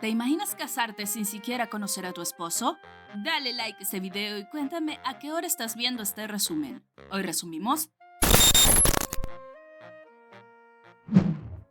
¿Te imaginas casarte sin siquiera conocer a tu esposo? Dale like a este video y cuéntame a qué hora estás viendo este resumen. Hoy resumimos.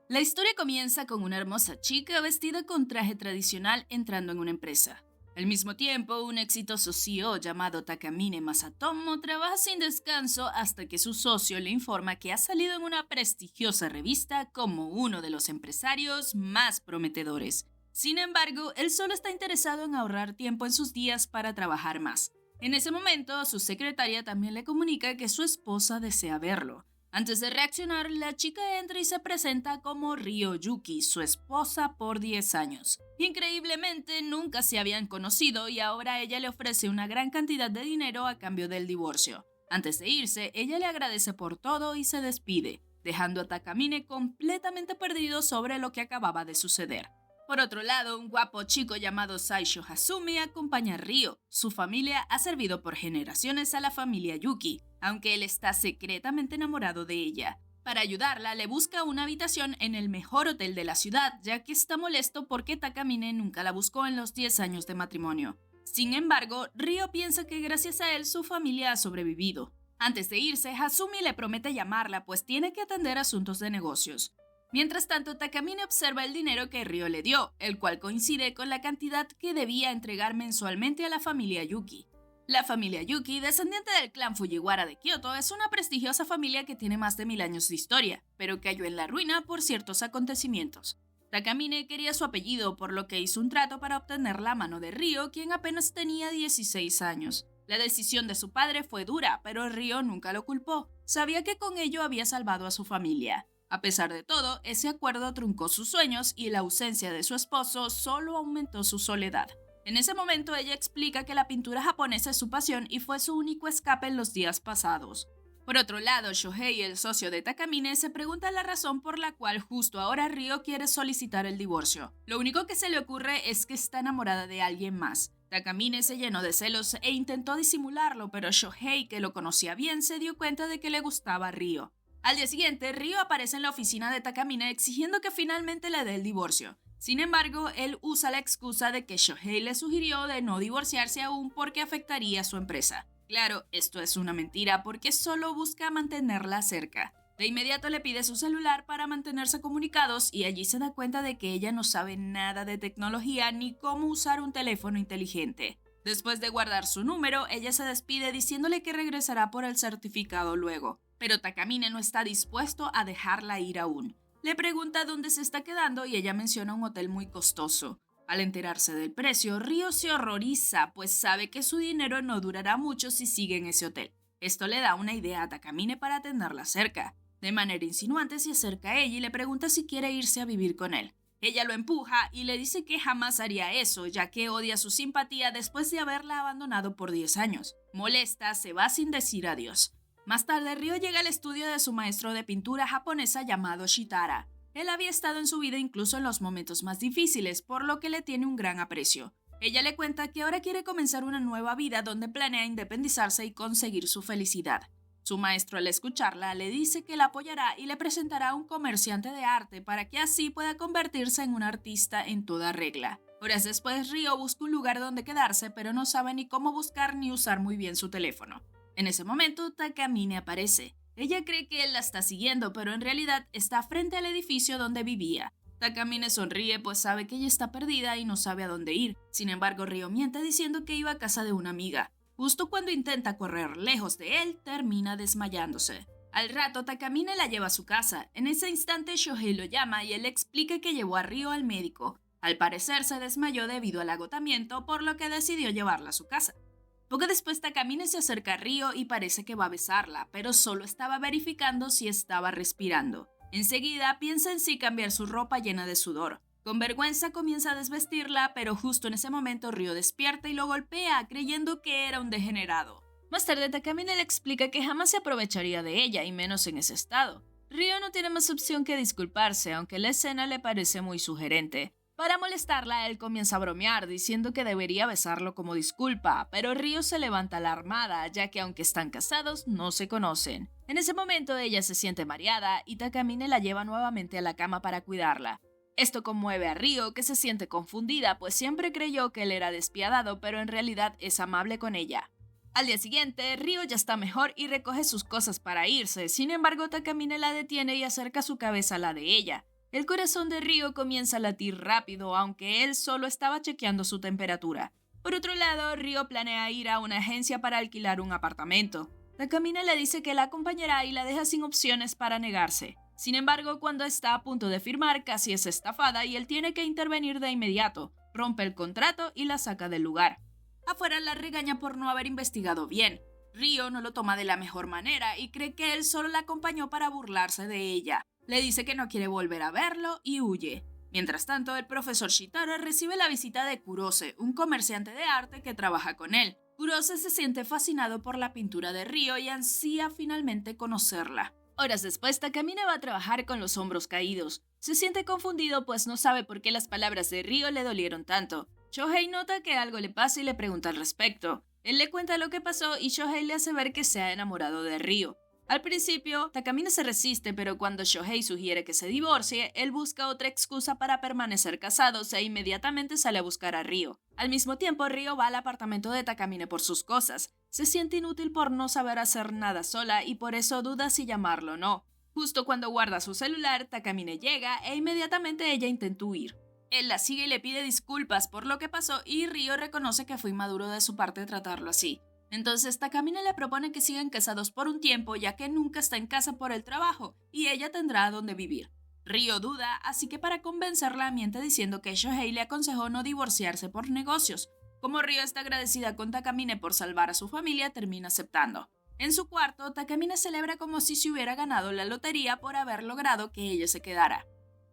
La historia comienza con una hermosa chica vestida con traje tradicional entrando en una empresa. Al mismo tiempo, un exitoso CEO llamado Takamine Masatomo trabaja sin descanso hasta que su socio le informa que ha salido en una prestigiosa revista como uno de los empresarios más prometedores. Sin embargo, él solo está interesado en ahorrar tiempo en sus días para trabajar más. En ese momento, su secretaria también le comunica que su esposa desea verlo. Antes de reaccionar, la chica entra y se presenta como Ryo Yuki, su esposa por 10 años. Increíblemente, nunca se habían conocido y ahora ella le ofrece una gran cantidad de dinero a cambio del divorcio. Antes de irse, ella le agradece por todo y se despide, dejando a Takamine completamente perdido sobre lo que acababa de suceder. Por otro lado, un guapo chico llamado Saisho Hasumi acompaña a Ryo. Su familia ha servido por generaciones a la familia Yuki, aunque él está secretamente enamorado de ella. Para ayudarla, le busca una habitación en el mejor hotel de la ciudad, ya que está molesto porque Takamine nunca la buscó en los 10 años de matrimonio. Sin embargo, Ryo piensa que gracias a él su familia ha sobrevivido. Antes de irse, Hasumi le promete llamarla, pues tiene que atender asuntos de negocios. Mientras tanto, Takamine observa el dinero que Ryo le dio, el cual coincide con la cantidad que debía entregar mensualmente a la familia Yuki. La familia Yuki, descendiente del clan Fujiwara de Kioto, es una prestigiosa familia que tiene más de 1000 años de historia, pero cayó en la ruina por ciertos acontecimientos. Takamine quería su apellido, por lo que hizo un trato para obtener la mano de Ryo, quien apenas tenía 16 años. La decisión de su padre fue dura, pero Ryo nunca lo culpó. Sabía que con ello había salvado a su familia. A pesar de todo, ese acuerdo truncó sus sueños y la ausencia de su esposo solo aumentó su soledad. En ese momento ella explica que la pintura japonesa es su pasión y fue su único escape en los días pasados. Por otro lado, Shohei, el socio de Takamine, se pregunta la razón por la cual justo ahora Ryo quiere solicitar el divorcio. Lo único que se le ocurre es que está enamorada de alguien más. Takamine se llenó de celos e intentó disimularlo, pero Shohei, que lo conocía bien, se dio cuenta de que le gustaba a Ryo. Al día siguiente, Ryo aparece en la oficina de Takamine exigiendo que finalmente le dé el divorcio. Sin embargo, él usa la excusa de que Shohei le sugirió de no divorciarse aún porque afectaría a su empresa. Claro, esto es una mentira porque solo busca mantenerla cerca. De inmediato le pide su celular para mantenerse comunicados y allí se da cuenta de que ella no sabe nada de tecnología ni cómo usar un teléfono inteligente. Después de guardar su número, ella se despide diciéndole que regresará por el certificado luego. Pero Takamine no está dispuesto a dejarla ir aún. Le pregunta dónde se está quedando y ella menciona un hotel muy costoso. Al enterarse del precio, Ryo se horroriza, pues sabe que su dinero no durará mucho si sigue en ese hotel. Esto le da una idea a Takamine para tenerla cerca. De manera insinuante se acerca a ella y le pregunta si quiere irse a vivir con él. Ella lo empuja y le dice que jamás haría eso, ya que odia su simpatía después de haberla abandonado por 10 años. Molesta, se va sin decir adiós. Más tarde, Ryo llega al estudio de su maestro de pintura japonesa llamado Shitara. Él había estado en su vida incluso en los momentos más difíciles, por lo que le tiene un gran aprecio. Ella le cuenta que ahora quiere comenzar una nueva vida donde planea independizarse y conseguir su felicidad. Su maestro, al escucharla, le dice que la apoyará y le presentará a un comerciante de arte para que así pueda convertirse en un artista en toda regla. Horas después, Ryo busca un lugar donde quedarse, pero no sabe ni cómo buscar ni usar muy bien su teléfono. En ese momento, Takamine aparece. Ella cree que él la está siguiendo, pero en realidad está frente al edificio donde vivía. Takamine sonríe pues sabe que ella está perdida y no sabe a dónde ir. Sin embargo, Ryo miente diciendo que iba a casa de una amiga. Justo cuando intenta correr lejos de él, termina desmayándose. Al rato, Takamine la lleva a su casa. En ese instante, Shohei lo llama y él le explica que llevó a Ryo al médico. Al parecer, se desmayó debido al agotamiento, por lo que decidió llevarla a su casa. Poco después, Takamine se acerca a Ryo y parece que va a besarla, pero solo estaba verificando si estaba respirando. Enseguida piensa en sí cambiar su ropa llena de sudor. Con vergüenza comienza a desvestirla, pero justo en ese momento Ryo despierta y lo golpea, creyendo que era un degenerado. Más tarde, Takamine le explica que jamás se aprovecharía de ella, y menos en ese estado. Ryo no tiene más opción que disculparse, aunque la escena le parece muy sugerente. Para molestarla, él comienza a bromear, diciendo que debería besarlo como disculpa, pero Ryo se levanta alarmada, ya que aunque están casados, no se conocen. En ese momento ella se siente mareada y Takamine la lleva nuevamente a la cama para cuidarla. Esto conmueve a Ryo, que se siente confundida, pues siempre creyó que él era despiadado, pero en realidad es amable con ella. Al día siguiente, Ryo ya está mejor y recoge sus cosas para irse. Sin embargo, Takamine la detiene y acerca su cabeza a la de ella. El corazón de Ryo comienza a latir rápido, aunque él solo estaba chequeando su temperatura. Por otro lado, Ryo planea ir a una agencia para alquilar un apartamento. Takamine le dice que la acompañará y la deja sin opciones para negarse. Sin embargo, cuando está a punto de firmar, casi es estafada y él tiene que intervenir de inmediato, rompe el contrato y la saca del lugar. Afuera la regaña por no haber investigado bien. Ryo no lo toma de la mejor manera y cree que él solo la acompañó para burlarse de ella. Le dice que no quiere volver a verlo y huye. Mientras tanto, el profesor Shitara recibe la visita de Kurose, un comerciante de arte que trabaja con él. Kurose se siente fascinado por la pintura de Ryo y ansía finalmente conocerla. Horas después, Takamine va a trabajar con los hombros caídos. Se siente confundido pues no sabe por qué las palabras de Ryo le dolieron tanto. Shohei nota que algo le pasa y le pregunta al respecto. Él le cuenta lo que pasó y Shohei le hace ver que se ha enamorado de Ryo. Al principio, Takamine se resiste, pero cuando Shohei sugiere que se divorcie, él busca otra excusa para permanecer casados e inmediatamente sale a buscar a Ryo. Al mismo tiempo, Ryo va al apartamento de Takamine por sus cosas. Se siente inútil por no saber hacer nada sola y por eso duda si llamarlo o no. Justo cuando guarda su celular, Takamine llega e inmediatamente ella intenta huir. Él la sigue y le pide disculpas por lo que pasó y Ryo reconoce que fue inmaduro de su parte tratarlo así. Entonces Takamine le propone que sigan casados por un tiempo ya que nunca está en casa por el trabajo y ella tendrá donde vivir. Ryo duda, así que para convencerla miente diciendo que Shohei le aconsejó no divorciarse por negocios. Como Ryo está agradecida con Takamine por salvar a su familia, termina aceptando. En su cuarto, Takamine celebra como si se hubiera ganado la lotería por haber logrado que ella se quedara.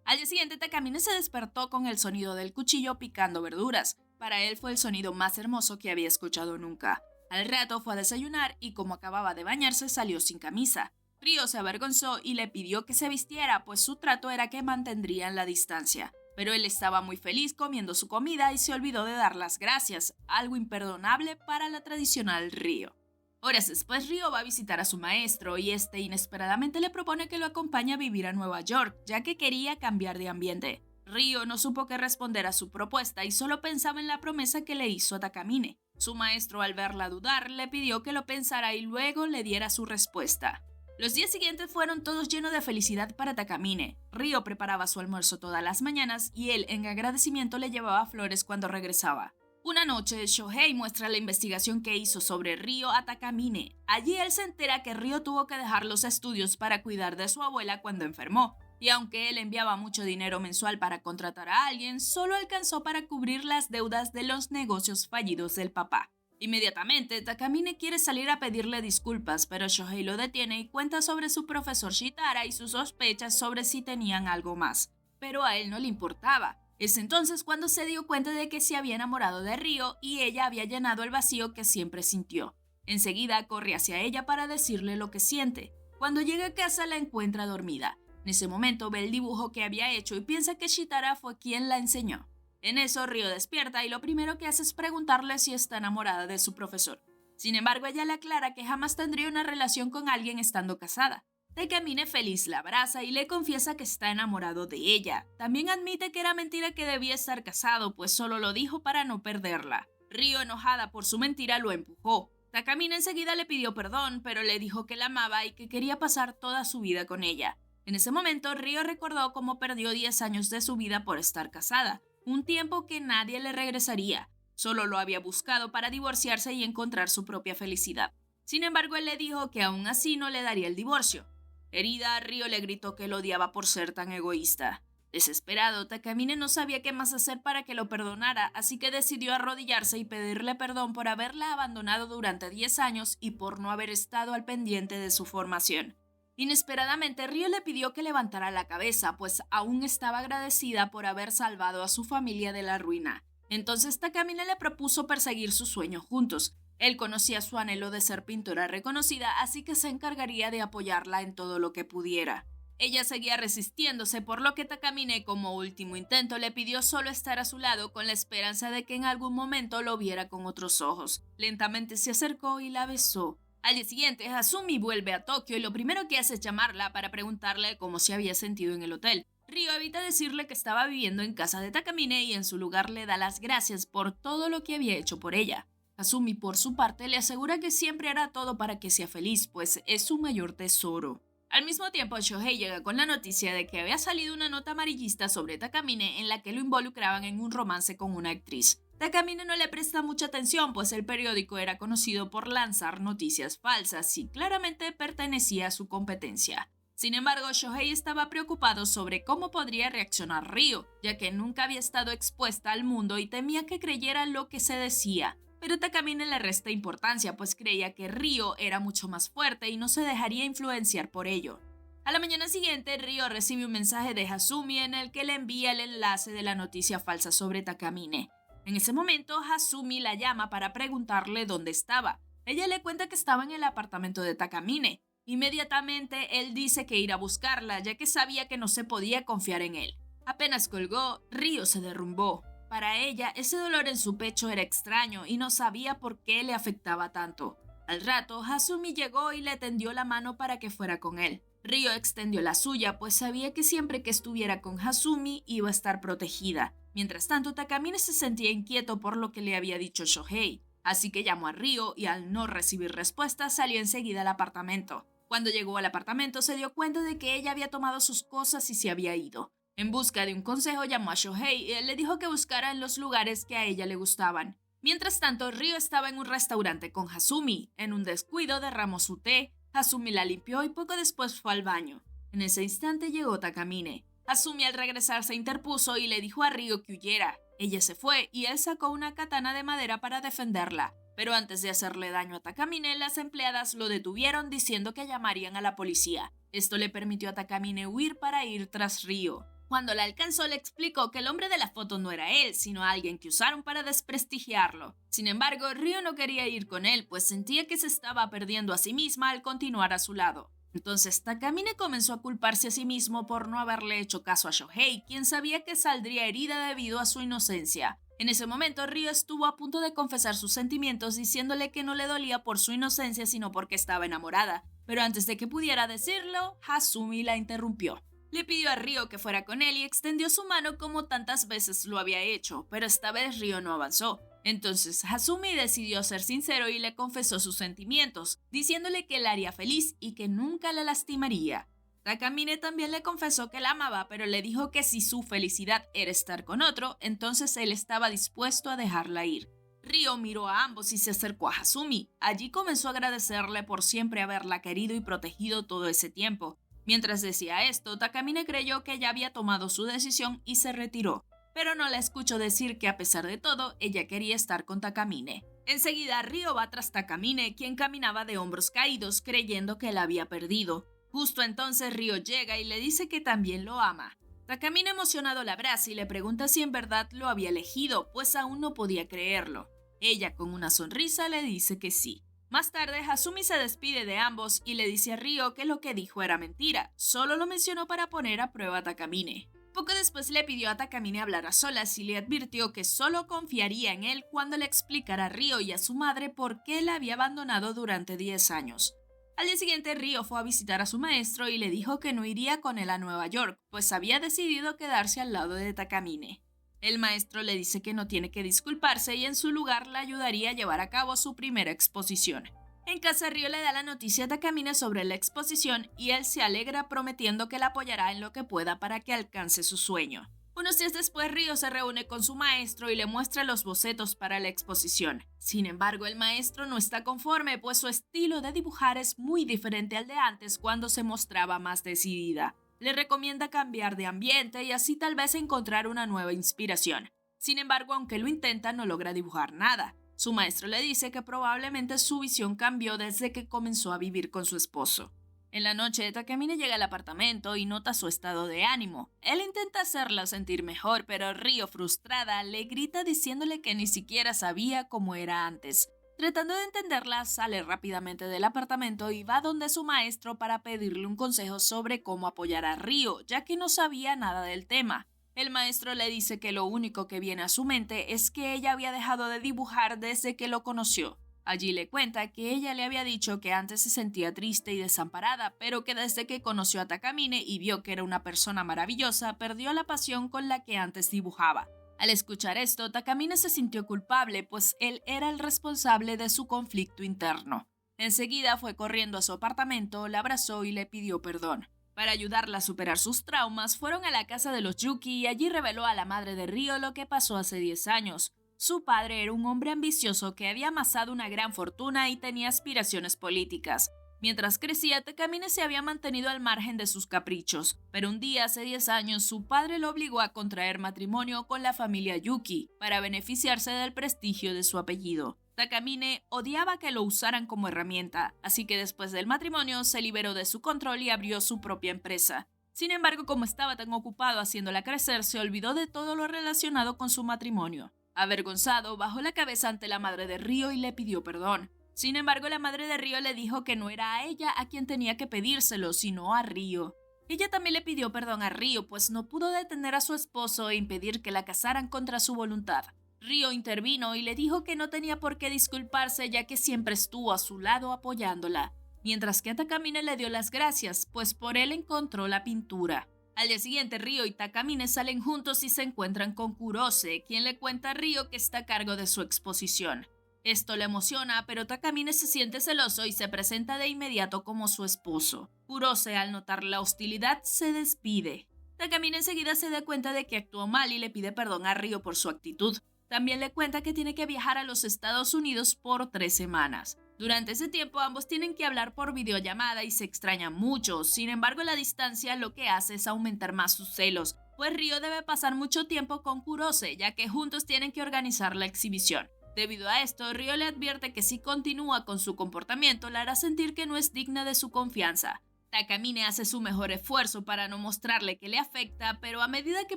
Al día siguiente, Takamine se despertó con el sonido del cuchillo picando verduras. Para él fue el sonido más hermoso que había escuchado nunca. Al rato fue a desayunar y como acababa de bañarse salió sin camisa. Ryo se avergonzó y le pidió que se vistiera, pues su trato era que mantendrían la distancia. Pero él estaba muy feliz comiendo su comida y se olvidó de dar las gracias, algo imperdonable para la tradicional Ryo. Horas después, Ryo va a visitar a su maestro y este inesperadamente le propone que lo acompañe a vivir a Nueva York, ya que quería cambiar de ambiente. Ryo no supo qué responder a su propuesta y solo pensaba en la promesa que le hizo a Takamine. Su maestro, al verla dudar, le pidió que lo pensara y luego le diera su respuesta. Los días siguientes fueron todos llenos de felicidad para Takamine. Ryo preparaba su almuerzo todas las mañanas y él, en agradecimiento, le llevaba flores cuando regresaba. Una noche, Shohei muestra la investigación que hizo sobre Ryo a Takamine. Allí él se entera que Ryo tuvo que dejar los estudios para cuidar de su abuela cuando enfermó. Y aunque él enviaba mucho dinero mensual para contratar a alguien, solo alcanzó para cubrir las deudas de los negocios fallidos del papá. Inmediatamente, Takamine quiere salir a pedirle disculpas, pero Shohei lo detiene y cuenta sobre su profesor Shitara y sus sospechas sobre si tenían algo más. Pero a él no le importaba. Es entonces cuando se dio cuenta de que se había enamorado de Ryo y ella había llenado el vacío que siempre sintió. Enseguida corre hacia ella para decirle lo que siente. Cuando llega a casa la encuentra dormida. En ese momento ve el dibujo que había hecho y piensa que Shitara fue quien la enseñó. En eso Ryo despierta y lo primero que hace es preguntarle si está enamorada de su profesor. Sin embargo, ella le aclara que jamás tendría una relación con alguien estando casada. Takamine feliz la abraza y le confiesa que está enamorado de ella. También admite que era mentira que debía estar casado, pues solo lo dijo para no perderla. Ryo, enojada por su mentira, lo empujó. Takamine enseguida le pidió perdón, pero le dijo que la amaba y que quería pasar toda su vida con ella. En ese momento, Ryo recordó cómo perdió 10 años de su vida por estar casada, un tiempo que nadie le regresaría. Solo lo había buscado para divorciarse y encontrar su propia felicidad. Sin embargo, él le dijo que aún así no le daría el divorcio. Herida, Ryo le gritó que lo odiaba por ser tan egoísta. Desesperado, Takamine no sabía qué más hacer para que lo perdonara, así que decidió arrodillarse y pedirle perdón por haberla abandonado durante 10 años y por no haber estado al pendiente de su formación. Inesperadamente, Ryo le pidió que levantara la cabeza, pues aún estaba agradecida por haber salvado a su familia de la ruina. Entonces Takamine le propuso perseguir su sueño juntos. Él conocía su anhelo de ser pintora reconocida, así que se encargaría de apoyarla en todo lo que pudiera. Ella seguía resistiéndose, por lo que Takamine, como último intento, le pidió solo estar a su lado con la esperanza de que en algún momento lo viera con otros ojos. Lentamente se acercó y la besó. Al día siguiente, Hasumi vuelve a Tokio y lo primero que hace es llamarla para preguntarle cómo se había sentido en el hotel. Ryo evita decirle que estaba viviendo en casa de Takamine y en su lugar le da las gracias por todo lo que había hecho por ella. Hasumi, por su parte, le asegura que siempre hará todo para que sea feliz, pues es su mayor tesoro. Al mismo tiempo, Shohei llega con la noticia de que había salido una nota amarillista sobre Takamine en la que lo involucraban en un romance con una actriz. Takamine no le presta mucha atención, pues el periódico era conocido por lanzar noticias falsas y claramente pertenecía a su competencia. Sin embargo, Shohei estaba preocupado sobre cómo podría reaccionar Ryo, ya que nunca había estado expuesta al mundo y temía que creyera lo que se decía. Pero Takamine le resta importancia, pues creía que Ryo era mucho más fuerte y no se dejaría influenciar por ello. A la mañana siguiente, Ryo recibe un mensaje de Hasumi en el que le envía el enlace de la noticia falsa sobre Takamine. En ese momento, Hasumi la llama para preguntarle dónde estaba. Ella le cuenta que estaba en el apartamento de Takamine. Inmediatamente, él dice que irá a buscarla, ya que sabía que no se podía confiar en él. Apenas colgó, Ryo se derrumbó. Para ella, ese dolor en su pecho era extraño y no sabía por qué le afectaba tanto. Al rato, Hasumi llegó y le tendió la mano para que fuera con él. Ryo extendió la suya, pues sabía que siempre que estuviera con Hasumi iba a estar protegida. Mientras tanto, Takamine se sentía inquieto por lo que le había dicho Shohei. Así que llamó a Ryo y al no recibir respuesta salió enseguida al apartamento. Cuando llegó al apartamento se dio cuenta de que ella había tomado sus cosas y se había ido. En busca de un consejo llamó a Shohei y él le dijo que buscara en los lugares que a ella le gustaban. Mientras tanto, Ryo estaba en un restaurante con Hasumi. En un descuido derramó su té, Hasumi la limpió y poco después fue al baño. En ese instante llegó Takamine. Hasumi al regresar se interpuso y le dijo a Ryo que huyera. Ella se fue y él sacó una katana de madera para defenderla. Pero antes de hacerle daño a Takamine, las empleadas lo detuvieron diciendo que llamarían a la policía. Esto le permitió a Takamine huir para ir tras Ryo. Cuando la alcanzó le explicó que el hombre de la foto no era él, sino alguien que usaron para desprestigiarlo. Sin embargo, Ryo no quería ir con él, pues sentía que se estaba perdiendo a sí misma al continuar a su lado. Entonces Takamine comenzó a culparse a sí mismo por no haberle hecho caso a Shohei, quien sabía que saldría herida debido a su inocencia. En ese momento, Ryo estuvo a punto de confesar sus sentimientos diciéndole que no le dolía por su inocencia sino porque estaba enamorada. Pero antes de que pudiera decirlo, Hasumi la interrumpió. Le pidió a Ryo que fuera con él y extendió su mano como tantas veces lo había hecho, pero esta vez Ryo no avanzó. Entonces Hasumi decidió ser sincero y le confesó sus sentimientos, diciéndole que la haría feliz y que nunca la lastimaría. Takamine también le confesó que la amaba, pero le dijo que si su felicidad era estar con otro, entonces él estaba dispuesto a dejarla ir. Ryo miró a ambos y se acercó a Hasumi. Allí comenzó a agradecerle por siempre haberla querido y protegido todo ese tiempo. Mientras decía esto, Takamine creyó que ya había tomado su decisión y se retiró, pero no la escuchó decir que a pesar de todo, ella quería estar con Takamine. Enseguida, Ryo va tras Takamine, quien caminaba de hombros caídos creyendo que la había perdido. Justo entonces Ryo llega y le dice que también lo ama. Takamine emocionado la abraza y le pregunta si en verdad lo había elegido, pues aún no podía creerlo. Ella con una sonrisa le dice que sí. Más tarde, Hasumi se despide de ambos y le dice a Ryo que lo que dijo era mentira, solo lo mencionó para poner a prueba a Takamine. Poco después le pidió a Takamine hablar a solas y le advirtió que solo confiaría en él cuando le explicara a Ryo y a su madre por qué la había abandonado durante 10 años. Al día siguiente, Ryo fue a visitar a su maestro y le dijo que no iría con él a Nueva York, pues había decidido quedarse al lado de Takamine. El maestro le dice que no tiene que disculparse y en su lugar la ayudaría a llevar a cabo su primera exposición. En casa, Ryo le da la noticia a Takamine sobre la exposición y él se alegra prometiendo que la apoyará en lo que pueda para que alcance su sueño. Unos días después, Ryo se reúne con su maestro y le muestra los bocetos para la exposición. Sin embargo, el maestro no está conforme, pues su estilo de dibujar es muy diferente al de antes cuando se mostraba más decidida. Le recomienda cambiar de ambiente y así tal vez encontrar una nueva inspiración. Sin embargo, aunque lo intenta, no logra dibujar nada. Su maestro le dice que probablemente su visión cambió desde que comenzó a vivir con su esposo. En la noche, Takamine llega al apartamento y nota su estado de ánimo. Él intenta hacerla sentir mejor, pero Ryo, frustrada, le grita diciéndole que ni siquiera sabía cómo era antes. Tratando de entenderla, sale rápidamente del apartamento y va donde su maestro para pedirle un consejo sobre cómo apoyar a Ryo, ya que no sabía nada del tema. El maestro le dice que lo único que viene a su mente es que ella había dejado de dibujar desde que lo conoció. Allí le cuenta que ella le había dicho que antes se sentía triste y desamparada, pero que desde que conoció a Takamine y vio que era una persona maravillosa, perdió la pasión con la que antes dibujaba. Al escuchar esto, Takamine se sintió culpable, pues él era el responsable de su conflicto interno. Enseguida fue corriendo a su apartamento, la abrazó y le pidió perdón. Para ayudarla a superar sus traumas, fueron a la casa de los Yuki y allí reveló a la madre de Ryo lo que pasó hace 10 años. Su padre era un hombre ambicioso que había amasado una gran fortuna y tenía aspiraciones políticas. Mientras crecía, Takamine se había mantenido al margen de sus caprichos, pero un día hace 10 años su padre lo obligó a contraer matrimonio con la familia Yuki para beneficiarse del prestigio de su apellido. Takamine odiaba que lo usaran como herramienta, así que después del matrimonio se liberó de su control y abrió su propia empresa. Sin embargo, como estaba tan ocupado haciéndola crecer, se olvidó de todo lo relacionado con su matrimonio. Avergonzado, bajó la cabeza ante la madre de Ryo y le pidió perdón. Sin embargo, la madre de Ryo le dijo que no era a ella a quien tenía que pedírselo, sino a Ryo. Ella también le pidió perdón a Ryo, pues no pudo detener a su esposo e impedir que la casaran contra su voluntad. Ryo intervino y le dijo que no tenía por qué disculparse, ya que siempre estuvo a su lado apoyándola, mientras que Takamine le dio las gracias, pues por él encontró la pintura. Al día siguiente, Ryo y Takamine salen juntos y se encuentran con Kurose, quien le cuenta a Ryo que está a cargo de su exposición. Esto le emociona, pero Takamine se siente celoso y se presenta de inmediato como su esposo. Kurose, al notar la hostilidad, se despide. Takamine enseguida se da cuenta de que actuó mal y le pide perdón a Ryo por su actitud. También le cuenta que tiene que viajar a los Estados Unidos por 3 semanas. Durante ese tiempo ambos tienen que hablar por videollamada y se extrañan mucho. Sin embargo, la distancia lo que hace es aumentar más sus celos, pues Ryo debe pasar mucho tiempo con Kurose, ya que juntos tienen que organizar la exhibición. Debido a esto, Ryo le advierte que si continúa con su comportamiento la hará sentir que no es digna de su confianza. Takamine hace su mejor esfuerzo para no mostrarle que le afecta, pero a medida que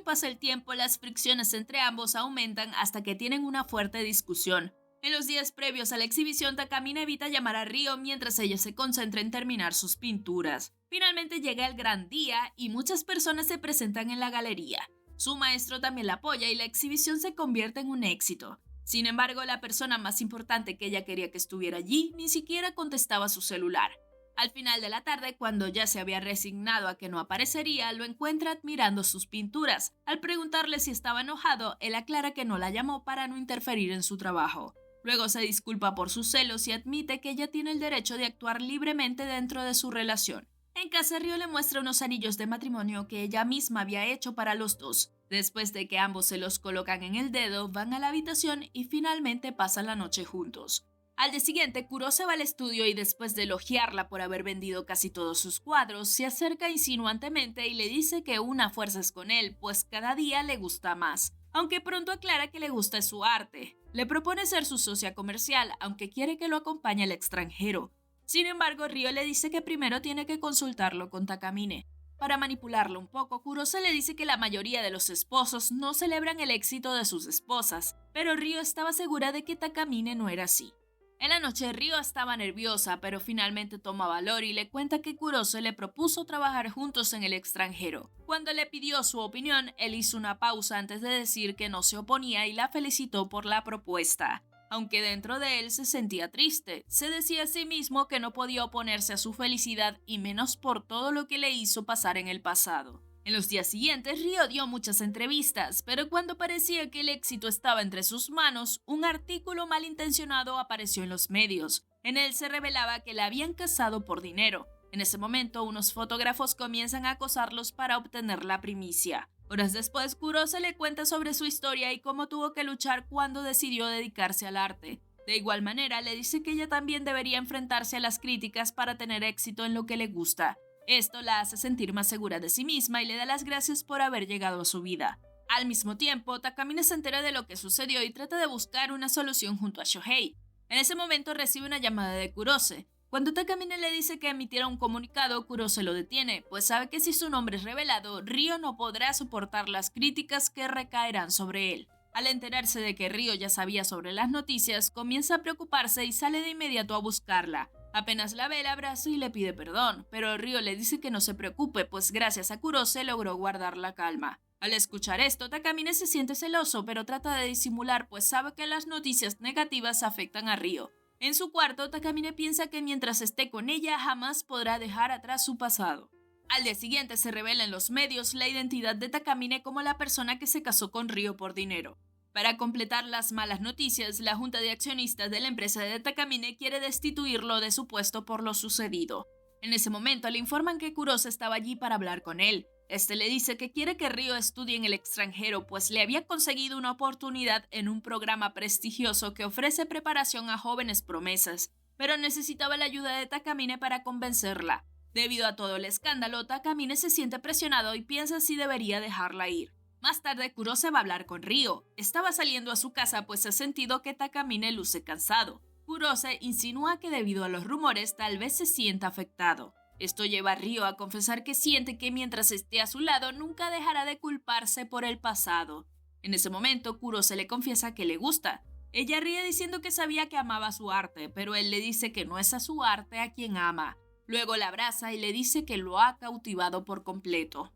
pasa el tiempo las fricciones entre ambos aumentan hasta que tienen una fuerte discusión. En los días previos a la exhibición, Takamine evita llamar a Ryo mientras ella se concentra en terminar sus pinturas. Finalmente llega el gran día y muchas personas se presentan en la galería. Su maestro también la apoya y la exhibición se convierte en un éxito. Sin embargo, la persona más importante que ella quería que estuviera allí ni siquiera contestaba su celular. Al final de la tarde, cuando ya se había resignado a que no aparecería, lo encuentra admirando sus pinturas. Al preguntarle si estaba enojado, él aclara que no la llamó para no interferir en su trabajo. Luego se disculpa por sus celos y admite que ella tiene el derecho de actuar libremente dentro de su relación. En casa, Ryo le muestra unos anillos de matrimonio que ella misma había hecho para los dos. Después de que ambos se los colocan en el dedo, van a la habitación y finalmente pasan la noche juntos. Al día siguiente, Kurose va al estudio y después de elogiarla por haber vendido casi todos sus cuadros, se acerca insinuantemente y le dice que una fuerza es con él, pues cada día le gusta más. Aunque pronto aclara que le gusta su arte. Le propone ser su socia comercial, aunque quiere que lo acompañe al extranjero. Sin embargo, Ryo le dice que primero tiene que consultarlo con Takamine. Para manipularlo un poco, Kurose le dice que la mayoría de los esposos no celebran el éxito de sus esposas, pero Ryo estaba segura de que Takamine no era así. En la noche, Ryo estaba nerviosa, pero finalmente toma valor y le cuenta que Kurose le propuso trabajar juntos en el extranjero. Cuando le pidió su opinión, él hizo una pausa antes de decir que no se oponía y la felicitó por la propuesta. Aunque dentro de él se sentía triste, se decía a sí mismo que no podía oponerse a su felicidad y menos por todo lo que le hizo pasar en el pasado. En los días siguientes, Ryo dio muchas entrevistas, pero cuando parecía que el éxito estaba entre sus manos, un artículo malintencionado apareció en los medios. En él se revelaba que la habían casado por dinero. En ese momento, unos fotógrafos comienzan a acosarlos para obtener la primicia. Horas después, Kurose le cuenta sobre su historia y cómo tuvo que luchar cuando decidió dedicarse al arte. De igual manera, le dice que ella también debería enfrentarse a las críticas para tener éxito en lo que le gusta. Esto la hace sentir más segura de sí misma y le da las gracias por haber llegado a su vida. Al mismo tiempo, Takamine se entera de lo que sucedió y trata de buscar una solución junto a Shohei. En ese momento recibe una llamada de Kurose. Cuando Takamine le dice que emitiera un comunicado, Kurose lo detiene, pues sabe que si su nombre es revelado, Ryo no podrá soportar las críticas que recaerán sobre él. Al enterarse de que Ryo ya sabía sobre las noticias, comienza a preocuparse y sale de inmediato a buscarla. Apenas la ve, la abraza y le pide perdón, pero Ryo le dice que no se preocupe, pues gracias a Kurose logró guardar la calma. Al escuchar esto, Takamine se siente celoso, pero trata de disimular, pues sabe que las noticias negativas afectan a Ryo. En su cuarto, Takamine piensa que mientras esté con ella jamás podrá dejar atrás su pasado. Al día siguiente se revela en los medios la identidad de Takamine como la persona que se casó con Ryo por dinero. Para completar las malas noticias, la junta de accionistas de la empresa de Takamine quiere destituirlo de su puesto por lo sucedido. En ese momento le informan que Kurose estaba allí para hablar con él. Este le dice que quiere que Ryo estudie en el extranjero, pues le había conseguido una oportunidad en un programa prestigioso que ofrece preparación a jóvenes promesas, pero necesitaba la ayuda de Takamine para convencerla. Debido a todo el escándalo, Takamine se siente presionado y piensa si debería dejarla ir. Más tarde, Kurose va a hablar con Ryo. Estaba saliendo a su casa pues ha sentido que Takamine luce cansado. Kurose insinúa que debido a los rumores tal vez se sienta afectado. Esto lleva a Ryo a confesar que siente que mientras esté a su lado nunca dejará de culparse por el pasado. En ese momento, Kurose le confiesa que le gusta. Ella ríe diciendo que sabía que amaba su arte, pero él le dice que no es a su arte a quien ama. Luego la abraza y le dice que lo ha cautivado por completo.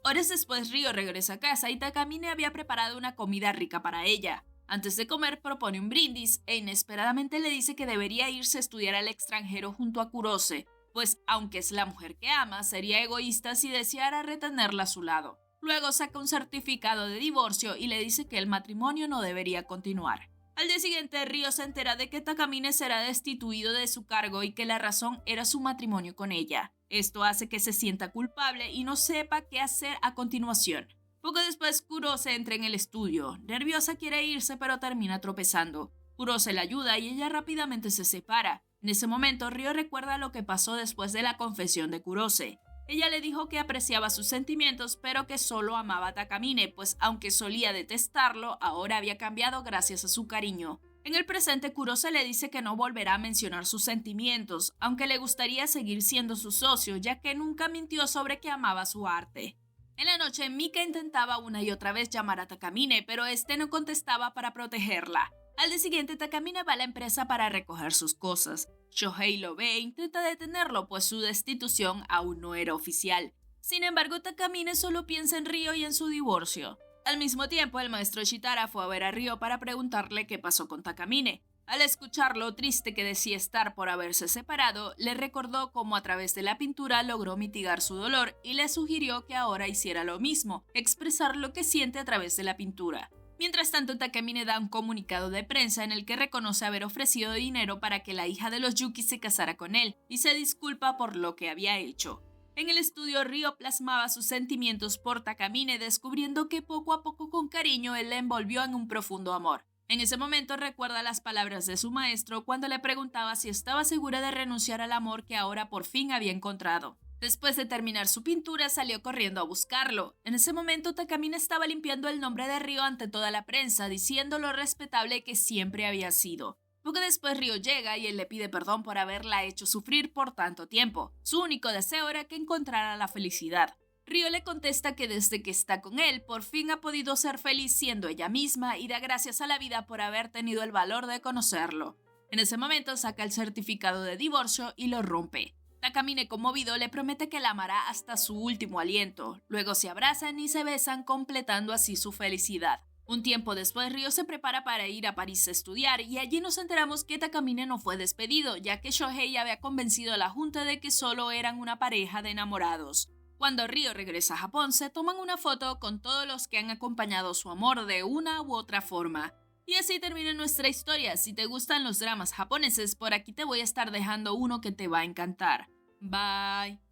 Horas después, Ryo regresa a casa y Takamine había preparado una comida rica para ella. Antes de comer, propone un brindis e inesperadamente le dice que debería irse a estudiar al extranjero junto a Kurose, pues aunque es la mujer que ama, sería egoísta si deseara retenerla a su lado. Luego saca un certificado de divorcio y le dice que el matrimonio no debería continuar. Al día siguiente, Ryo se entera de que Takamine será destituido de su cargo y que la razón era su matrimonio con ella. Esto hace que se sienta culpable y no sepa qué hacer a continuación. Poco después, Kurose entra en el estudio. Nerviosa quiere irse, pero termina tropezando. Kurose la ayuda y ella rápidamente se separa. En ese momento, Ryo recuerda lo que pasó después de la confesión de Kurose. Ella le dijo que apreciaba sus sentimientos, pero que solo amaba a Takamine, pues aunque solía detestarlo, ahora había cambiado gracias a su cariño. En el presente, Kurose le dice que no volverá a mencionar sus sentimientos, aunque le gustaría seguir siendo su socio, ya que nunca mintió sobre que amaba su arte. En la noche, Mika intentaba una y otra vez llamar a Takamine, pero este no contestaba para protegerla. Al día siguiente, Takamine va a la empresa para recoger sus cosas. Shohei lo ve e intenta detenerlo, pues su destitución aún no era oficial. Sin embargo, Takamine solo piensa en Ryo y en su divorcio. Al mismo tiempo, el maestro Shitara fue a ver a Ryo para preguntarle qué pasó con Takamine. Al escuchar lo triste que decía estar por haberse separado, le recordó cómo a través de la pintura logró mitigar su dolor y le sugirió que ahora hiciera lo mismo, expresar lo que siente a través de la pintura. Mientras tanto, Takamine da un comunicado de prensa en el que reconoce haber ofrecido dinero para que la hija de los Yuki se casara con él y se disculpa por lo que había hecho. En el estudio, Ryo plasmaba sus sentimientos por Takamine, descubriendo que poco a poco con cariño él la envolvió en un profundo amor. En ese momento recuerda las palabras de su maestro cuando le preguntaba si estaba segura de renunciar al amor que ahora por fin había encontrado. Después de terminar su pintura, salió corriendo a buscarlo. En ese momento, Takamine estaba limpiando el nombre de Ryo ante toda la prensa, diciendo lo respetable que siempre había sido. Poco después, Ryo llega y él le pide perdón por haberla hecho sufrir por tanto tiempo. Su único deseo era que encontrara la felicidad. Ryo le contesta que desde que está con él, por fin ha podido ser feliz siendo ella misma y da gracias a la vida por haber tenido el valor de conocerlo. En ese momento, saca el certificado de divorcio y lo rompe. Takamine, conmovido, le promete que la amará hasta su último aliento. Luego se abrazan y se besan, completando así su felicidad. Un tiempo después, Ryo se prepara para ir a París a estudiar y allí nos enteramos que Takamine no fue despedido, ya que Shohei había convencido a la junta de que solo eran una pareja de enamorados. Cuando Ryo regresa a Japón, se toman una foto con todos los que han acompañado su amor de una u otra forma. Y así termina nuestra historia. Si te gustan los dramas japoneses, por aquí te voy a estar dejando uno que te va a encantar. Bye.